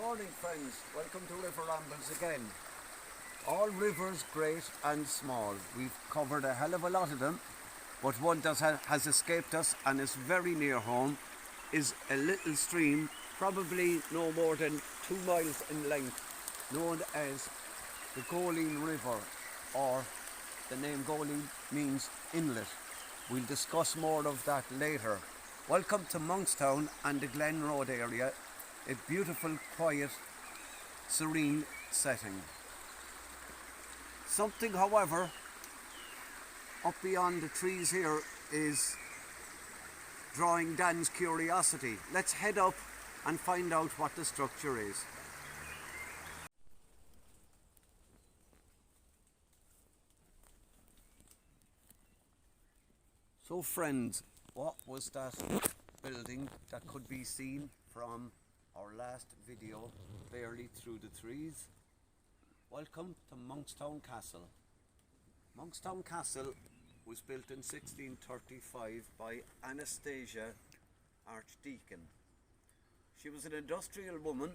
Morning friends, welcome to River Rambles again. All rivers great and small. We've covered a hell of a lot of them, but one that has escaped us and is very near home is a little stream, probably no more than 2 miles in length, known as the Goleen River, or the name Goleen means inlet. We'll discuss more of that later. Welcome to Monkstown and the Glen Road area, a beautiful, quiet, serene setting. Something, however, up beyond the trees here is drawing Dan's curiosity. Let's head up and find out what the structure is. So friends, what was that building that could be seen from our last video, barely through the trees? Welcome to Monkstown Castle. Monkstown Castle was built in 1635 by Anastasia Archdeacon. She was an industrial woman.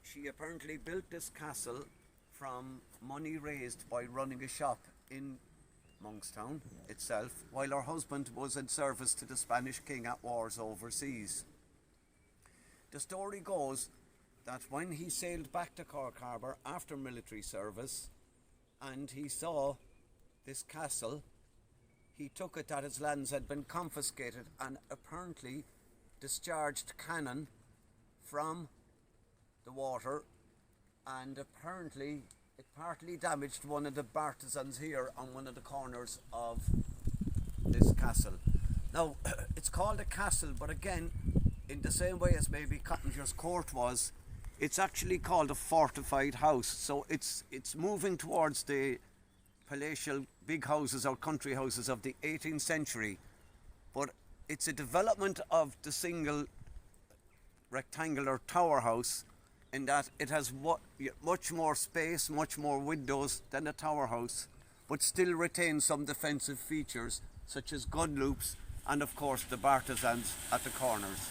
She apparently built this castle from money raised by running a shop in Monkstown itself, while her husband was in service to the Spanish king at wars overseas. The story goes that when he sailed back to Cork Harbour after military service and he saw this castle, he took it that his lands had been confiscated and apparently discharged cannon from the water, and apparently it partly damaged one of the bartizans here on one of the corners of this castle. Now, it's called a castle, but again, in the same way as maybe Cottinger's Court was, it's actually called a fortified house. So it's moving towards the palatial big houses or country houses of the 18th century. But it's a development of the single rectangular tower house, in that it has much more space, much more windows than a tower house, but still retains some defensive features such as gun loops and of course the bartizans at the corners.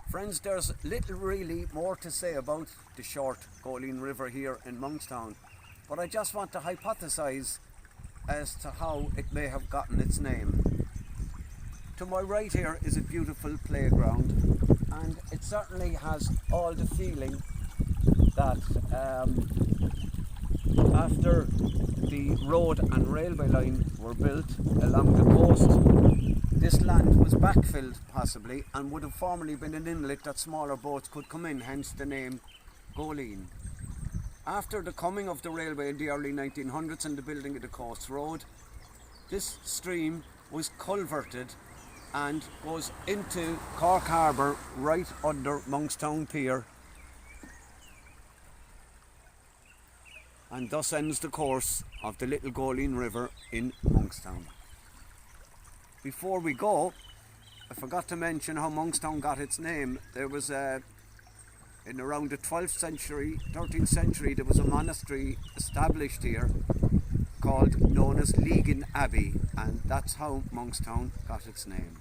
Friends, there's little really more to say about the short Goleen River here in Monkstown, but I just want to hypothesize as to how it may have gotten its name. To my right here is a beautiful playground, and it certainly has all the feeling that after the road and railway line were built along the coast, this land was backfilled possibly and would have formerly been an inlet that smaller boats could come in, hence the name Goleen. After the coming of the railway in the early 1900s and the building of the coast road, this stream was culverted and goes into Cork Harbour right under Monkstown Pier, and thus ends the course of the little Goleen River in Monkstown. Before we go, I forgot to mention how Monkstown got its name. There was in around the 12th century, 13th century, there was a monastery established here known as Legan Abbey, and that's how Monkstown got its name.